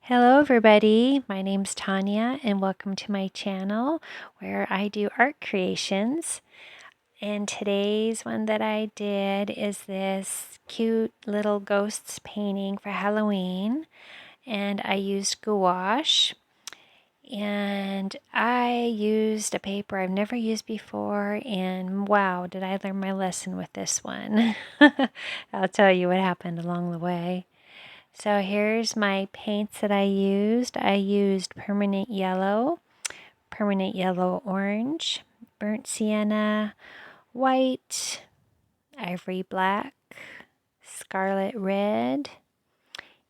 Hello everybody, my name's Tanya and welcome to my channel where I do art creations. And today's one that I did is this cute little ghosts painting for Halloween, and I used gouache, and I used a paper I've never used before, and wow, did I learn my lesson with this one. I'll tell you what happened along the way. So here's my paints that I used. I used permanent yellow orange, burnt sienna, white, ivory black, scarlet red,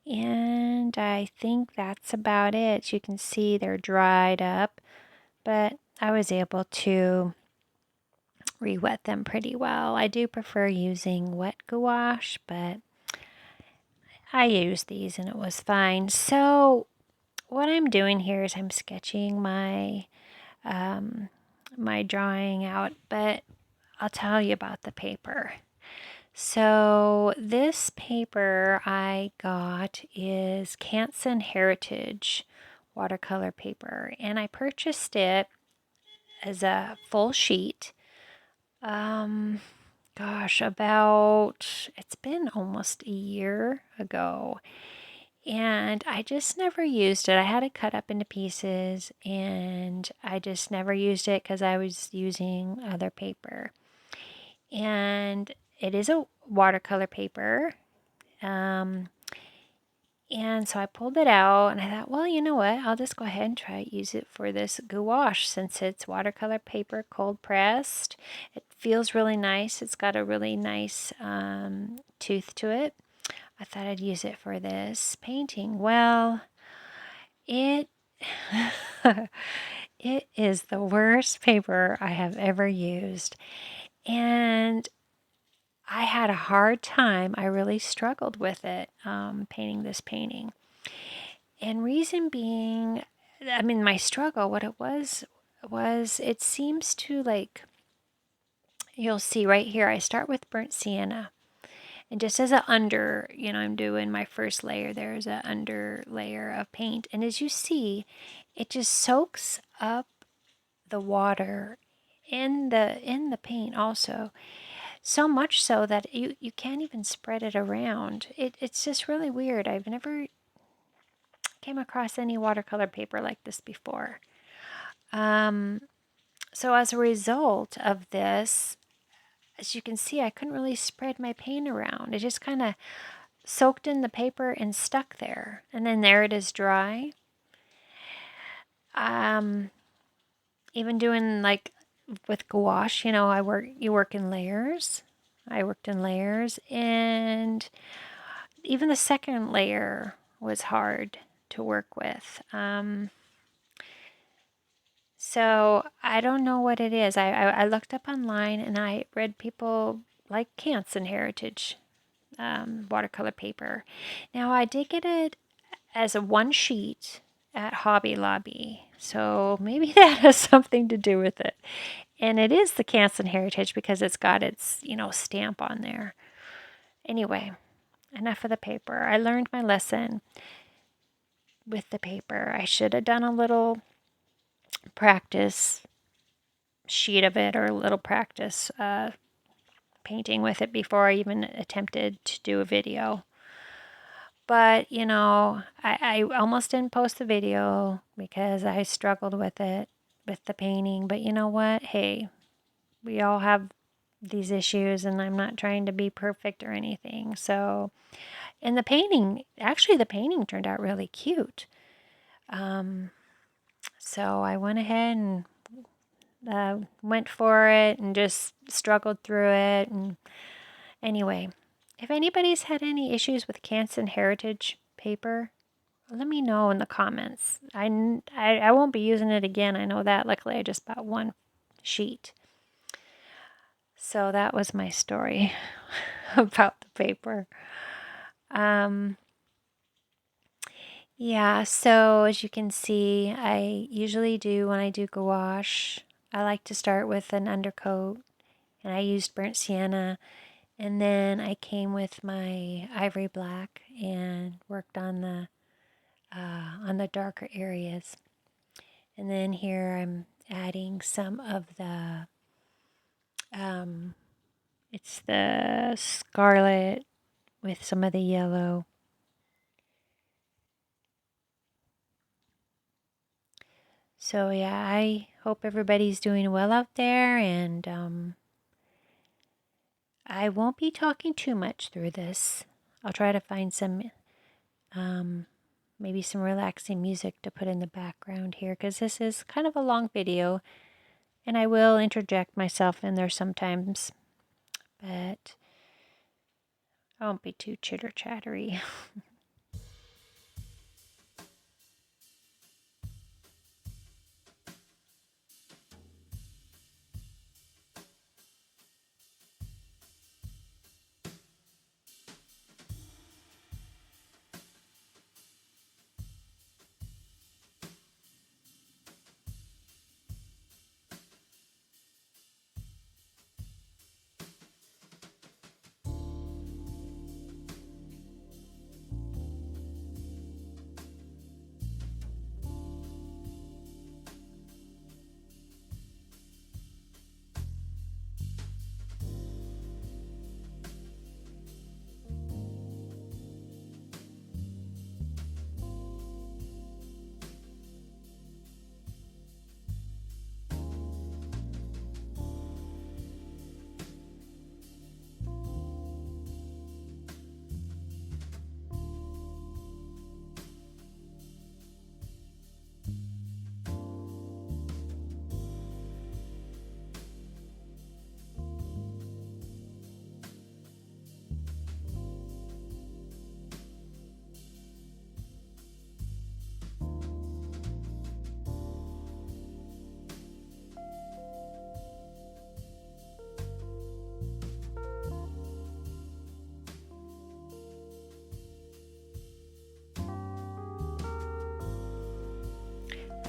and I think that's about it. You can see they're dried up, but I was able to re-wet them pretty well. I do prefer using wet gouache, but I used these and it was fine. So what I'm doing here is I'm sketching my drawing out, but I'll tell you about the paper. So this paper I got is Canson Heritage watercolor paper, and I purchased it as a full sheet. It's been almost a year ago. And I just never used it. I had it cut up into pieces and I just never used it because I was using other paper. And it is a watercolor paper. And so I pulled it out and I thought, well, you know what? I'll just go ahead and try to use it for this gouache since it's watercolor paper, cold pressed. It feels really nice. It's got a really nice tooth to it. I thought I'd use it for this painting. Well, it it is the worst paper I have ever used. And I had a hard time. I really struggled with it, painting this painting. And reason being, my struggle, what it was it seems to you'll see right here, I start with burnt sienna. And just as a under, I'm doing my first layer, there's an under layer of paint. And as you see, it just soaks up the water in the paint also. So much so that you can't even spread it around. It's just really weird. I've never came across any watercolor paper like this before. So as a result of this, as you can see, I couldn't really spread my paint around. It just kind of soaked in the paper and stuck there. And then there it is dry. Even doing with gouache, you work in layers. I worked in layers, and even the second layer was hard to work with. So I don't know what it is. I looked up online and I read people like Canson Heritage watercolor paper. Now I did get it as a one sheet at Hobby Lobby, so maybe that has something to do with it. And it is the Canson Heritage because it's got its stamp on there. Anyway, enough of the paper. I learned my lesson with the paper. I should have done a little practice sheet of it or a little practice painting with it before I even attempted to do a video. But, I almost didn't post the video because I struggled with it, with the painting. But you know what? Hey, we all have these issues and I'm not trying to be perfect or anything. So, and the painting turned out really cute. So I went ahead and went for it and just struggled through it. And anyway, if anybody's had any issues with Canson Heritage paper, let me know in the comments. I won't be using it again. I know that. Luckily, I just bought one sheet. So that was my story about the paper. Yeah, so as you can see, I usually do when I do gouache, I like to start with an undercoat, and I used burnt sienna, and then I came with my ivory black and worked on the on the darker areas. And then here I'm adding some of the, it's the Scarlet with some of the yellow. So yeah, I hope everybody's doing well out there, and I won't be talking too much through this. I'll try to find some, maybe some relaxing music to put in the background here, because this is kind of a long video, and I will interject myself in there sometimes, but I won't be too chitter-chattery.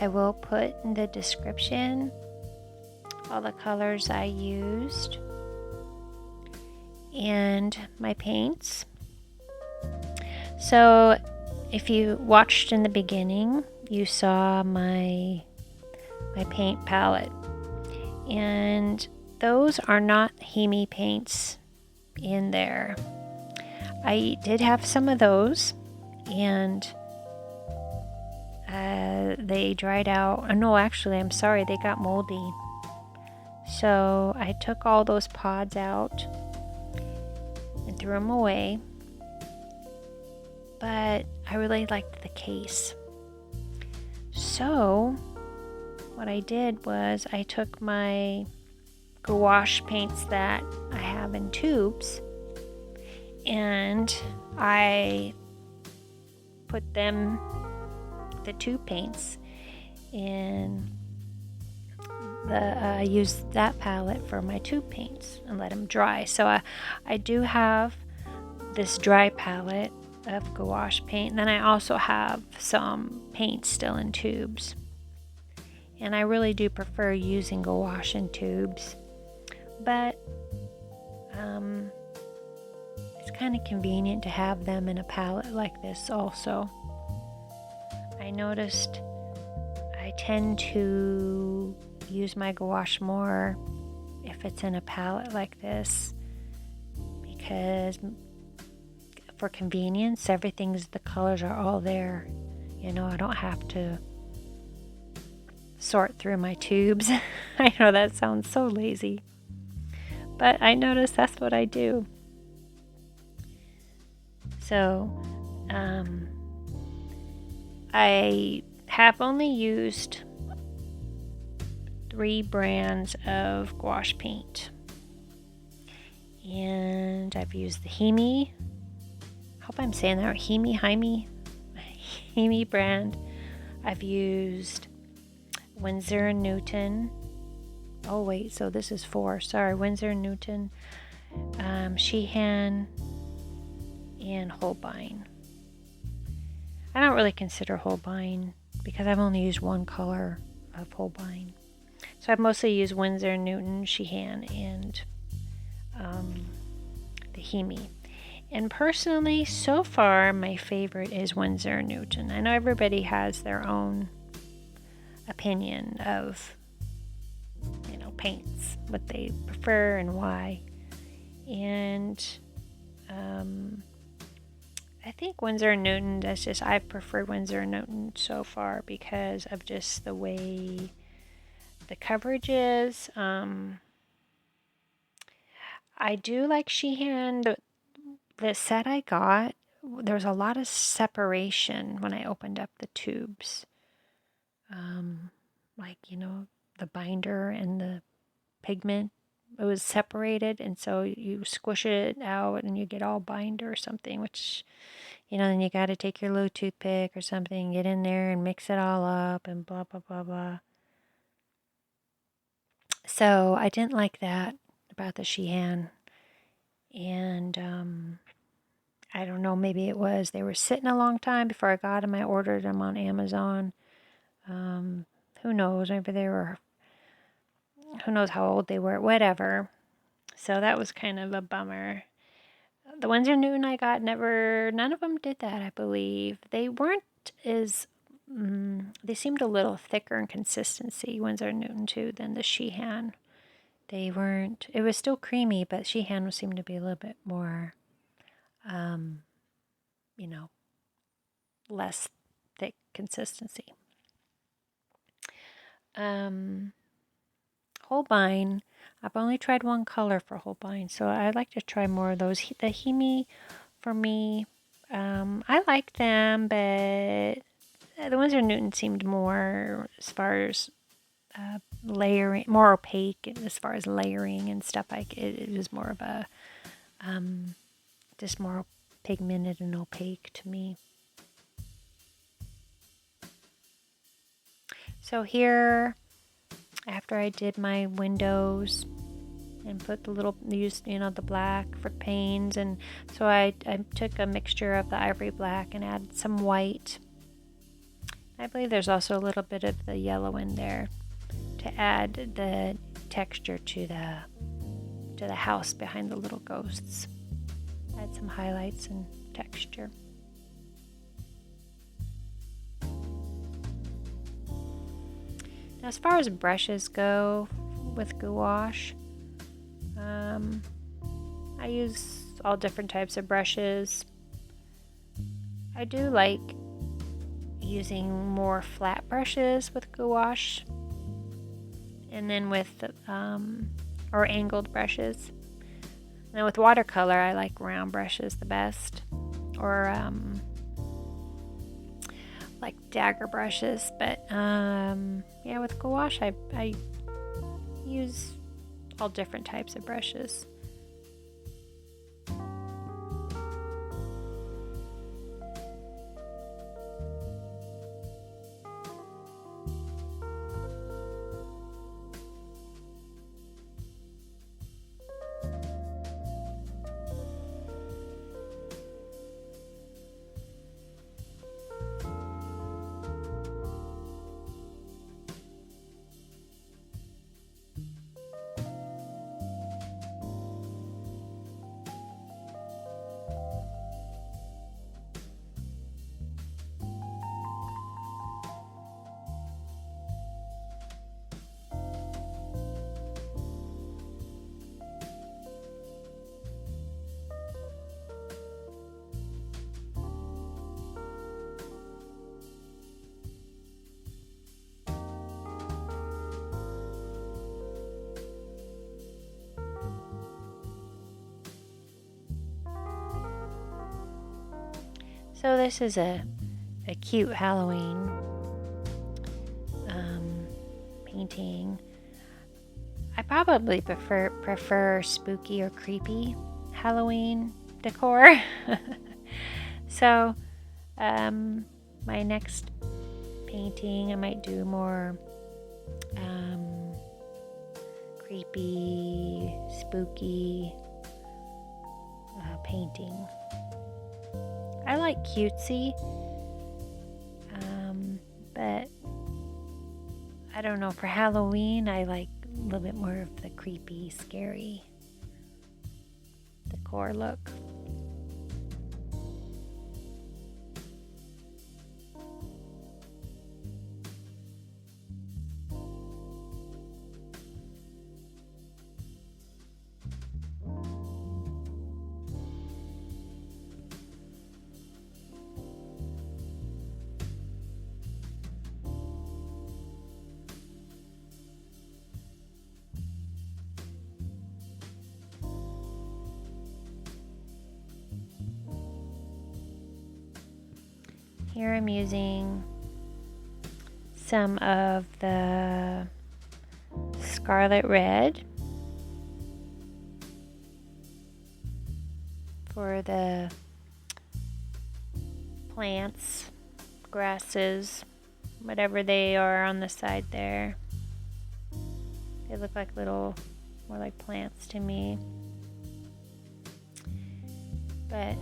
I will put in the description all the colors I used and my paints. So if you watched in the beginning, you saw my paint palette, and those are not Hemi paints in there. I did have some of those, and they dried out. No, actually, I'm sorry, they got moldy. So I took all those pods out and threw them away. But I really liked the case. So what I did was I took my gouache paints that I have in tubes, and I put them, the tube paints, in I used that palette for my tube paints and let them dry. So I do have this dry palette of gouache paint, and then I also have some paint still in tubes, and I really do prefer using gouache in tubes, but it's kind of convenient to have them in a palette like this also. I noticed I tend to use my gouache more if it's in a palette like this, because for convenience, the colors are all there. You know, I don't have to sort through my tubes. I know that sounds so lazy, but I notice that's what I do. So I have only used 3 brands of gouache paint, and I've used the Hemi, I hope I'm saying that right, Hemi brand. I've used Winsor & Newton. Oh wait, so this is 4. Sorry, Winsor & Newton, Sheehan, and Holbein. I don't really consider Holbein because I've only used one color of Holbein. So I've mostly used Winsor & Newton, Sheehan, and the Hemi. And personally, so far, my favorite is Winsor & Newton. I know everybody has their own opinion of, paints, what they prefer and why. And I think Winsor & Newton, I've preferred Winsor & Newton so far because of just the way the coverage is. I do like Sheehan. The set I got, there was a lot of separation when I opened up the tubes. The binder and the pigment, it was separated, and so you squish it out and you get all binder or something, which, then you got to take your little toothpick or something, get in there and mix it all up and blah, blah, blah, blah. So I didn't like that about the Sheehan. And I don't know, maybe it was they were sitting a long time before I got them. I ordered them on Amazon. Who knows? Maybe who knows how old they were, whatever. So that was kind of a bummer. The Winsor & Newton I got, none of them did that, I believe. They weren't they seemed a little thicker in consistency, Winsor & Newton too, than the Sheehan. They weren't, it was still creamy, but Sheehan seemed to be a little bit more, less thick consistency. Holbein, I've only tried one color for Holbein, so I'd like to try more of those. The Hemi, for me, I like them, but the Winsor & Newton seemed more, as far as layering, more opaque as far as layering and stuff. It was more of a, just more pigmented and opaque to me. So here, after I did my windows and put the black for panes, and so I took a mixture of the ivory black and added some white. I believe there's also a little bit of the yellow in there to add the texture to the house behind the little ghosts. Add some highlights and texture. Now, as far as brushes go with gouache, I use all different types of brushes. I do like using more flat brushes with gouache, and then with or angled brushes. Now with watercolor, I like round brushes the best, or like dagger brushes. But with gouache, I use all different types of brushes. So this is a cute Halloween painting. I probably prefer spooky or creepy Halloween decor. So my next painting, I might do more creepy, spooky painting. I like cutesy, but I don't know, for Halloween I like a little bit more of the creepy, scary decor look. here I'm using some of the Scarlet red for the plants, grasses, whatever they are on the side there. They look like little, more like plants to me. But,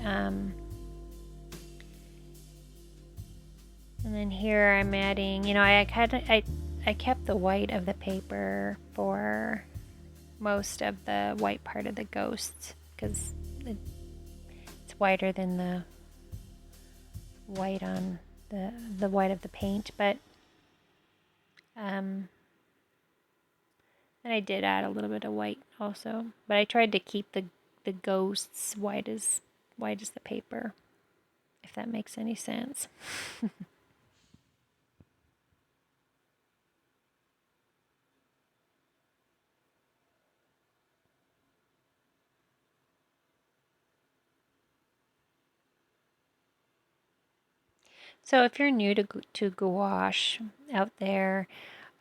and then here I'm adding, you know, I kept the white of the paper for most of the white part of the ghosts because it's whiter than the white on the white of the paint, but and I did add a little bit of white also, but I tried to keep the ghosts white as the paper, if that makes any sense. So if you're new to gouache out there,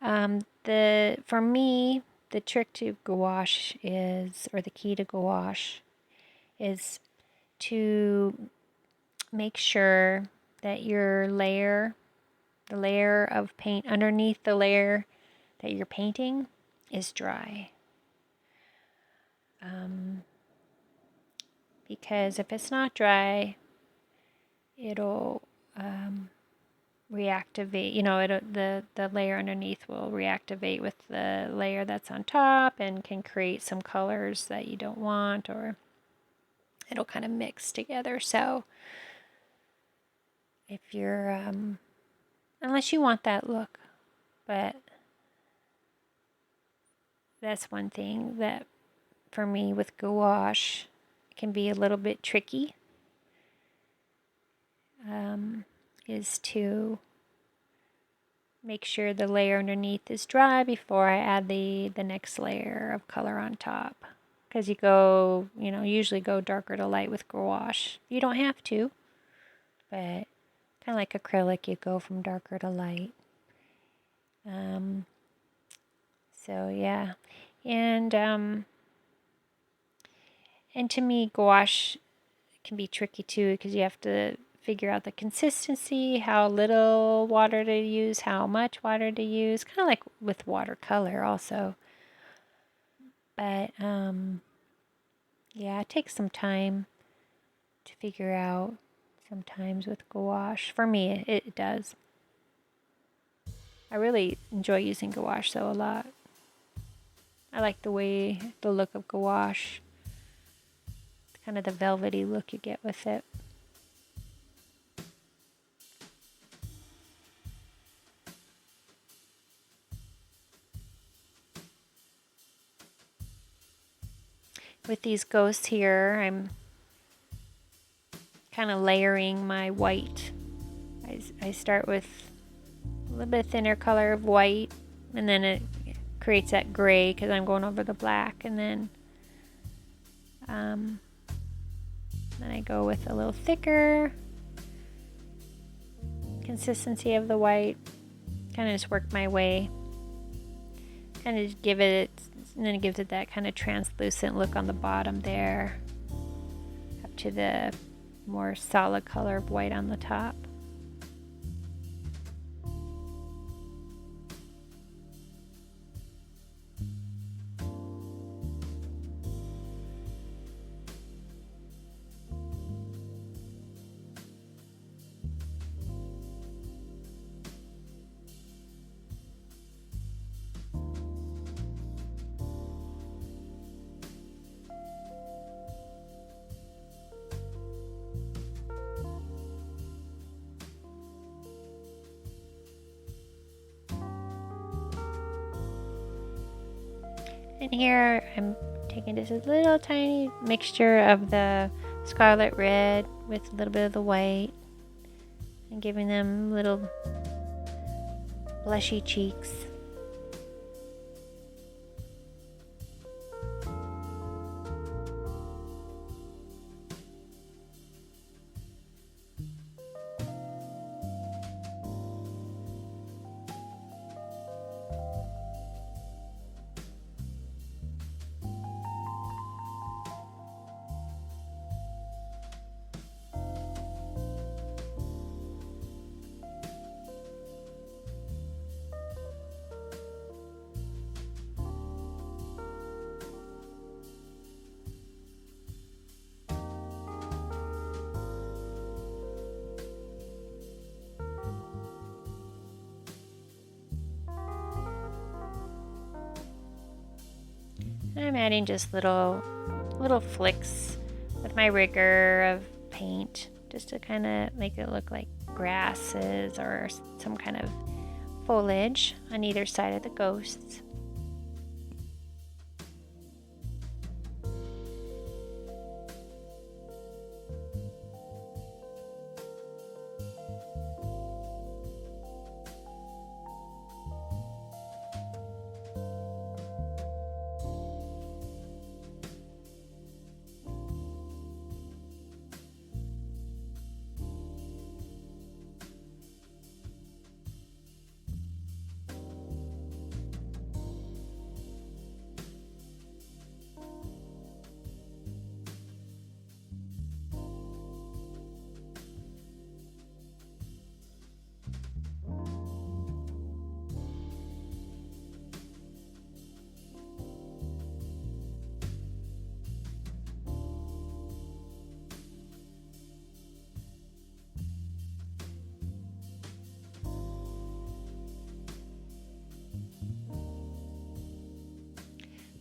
for me, the trick to gouache is, or the key to gouache is to make sure that your layer, the layer of paint underneath the layer that you're painting, is dry. Because if it's not dry, it'll reactivate, you know, the layer underneath will reactivate with the layer that's on top and can create some colors that you don't want, or it'll kind of mix together. So if you're, unless you want that look, but that's one thing that for me with gouache can be a little bit tricky, is to make sure the layer underneath is dry before I add the next layer of color on top. Because you usually go darker to light with gouache. You don't have to, but kind of like acrylic, you go from darker to light. So yeah, and to me, gouache can be tricky too because you have to figure out the consistency, how little water to use, how much water to use, kind of like with watercolor also. But yeah, it takes some time to figure out sometimes with gouache. For me, it does. I really enjoy using gouache though a lot. I like the look of gouache. It's kind of the velvety look you get with it. With these ghosts here, I'm kind of layering my white. I start with a little bit thinner color of white, and then it creates that gray because I'm going over the black, and then I go with a little thicker consistency of the white, kind of just work my way, kind of give it, and then it gives it that kind of translucent look on the bottom there, up to the more solid color of white on the top. And here I'm taking just a little tiny mixture of the Scarlet red with a little bit of the white and giving them little blushy cheeks. I'm adding just little flicks with my rigger of paint just to kind of make it look like grasses or some kind of foliage on either side of the ghosts.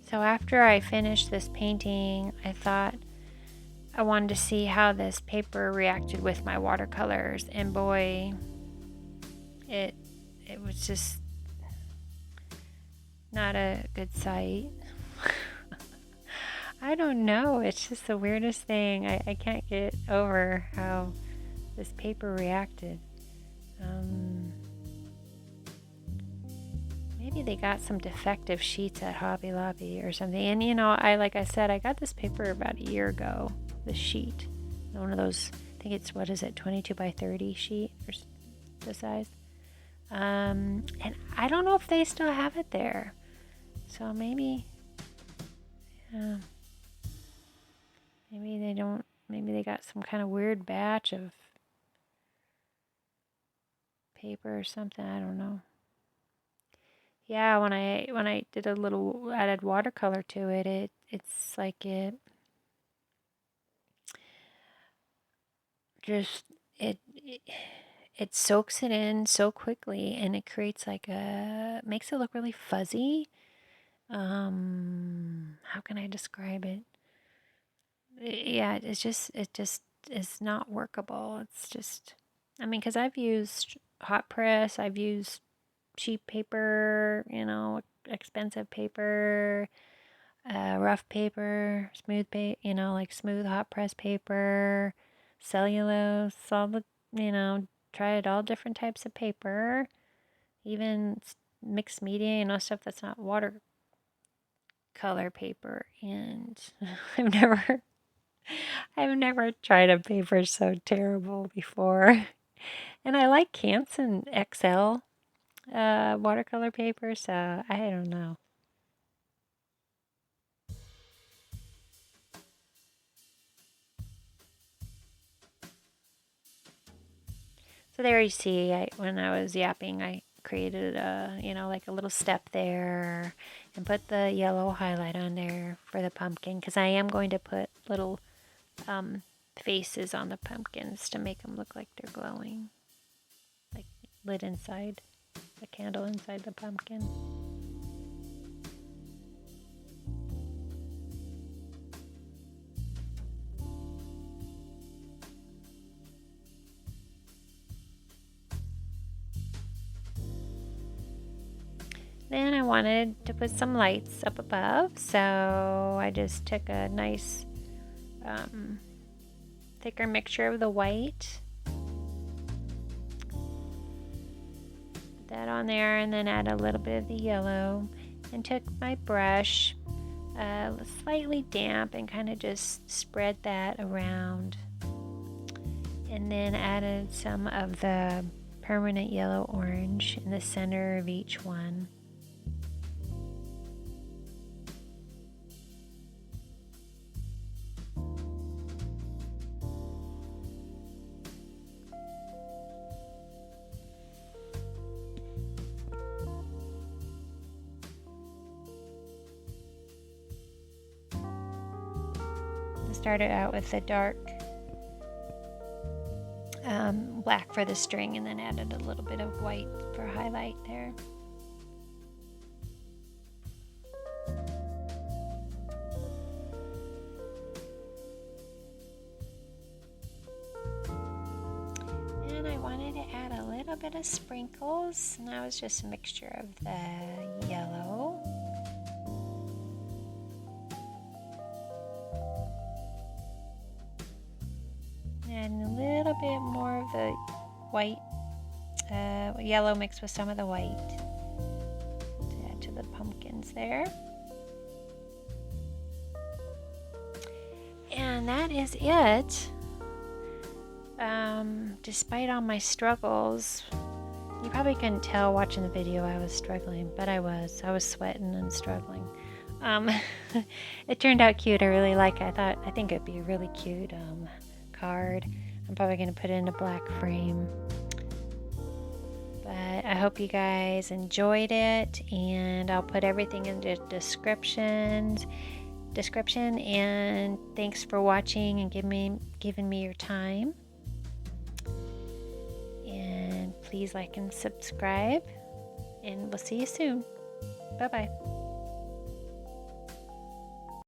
So after I finished this painting, I thought I wanted to see how this paper reacted with my watercolors, and boy, it was just not a good sight. I don't know, it's just the weirdest thing. I can't get over how this paper reacted. Maybe they got some defective sheets at Hobby Lobby or something. And like I said, I got this paper about a year ago, this sheet. One of those, I think it's, 22 by 30 sheet or the size. And I don't know if they still have it there. So maybe they don't, maybe they got some kind of weird batch of paper or something, I don't know. Yeah, when I did a little added watercolor to it, it's like it just it soaks it in so quickly, and it creates makes it look really fuzzy. How can I describe it? Yeah, it just is not workable. It's just, I mean, because I've used hot press, I've used cheap paper, expensive paper, rough paper, smooth like smooth hot press paper, cellulose, tried all different types of paper, even mixed media, stuff that's not watercolor paper. And I've never tried a paper so terrible before. And I like Canson XL watercolor paper, so I don't know. So there you see, when I was yapping, I created like a little step there and put the yellow highlight on there for the pumpkin, because I am going to put little faces on the pumpkins to make them look like they're glowing, like lit inside, the candle inside the pumpkin. Then I wanted to put some lights up above, so I just took a nice thicker mixture of the white, put that on there, and then add a little bit of the yellow, and took my brush, slightly damp, and kind of just spread that around, and then added some of the permanent yellow orange in the center of each one. Started out with the dark black for the string, and then added a little bit of white for highlight there. bit of sprinkles. And that was just a mixture of the yellow. And a little bit more of the white, yellow mixed with some of the white to add to the pumpkins there. And that is it. Despite all my struggles, you probably couldn't tell watching the video I was struggling, but I was sweating and struggling. It turned out cute. I really like it. I think it'd be a really cute card. I'm probably going to put it in a black frame. But I hope you guys enjoyed it, and I'll put everything in the description. And thanks for watching and giving me your time. And please like and subscribe, and we'll see you soon. Bye bye.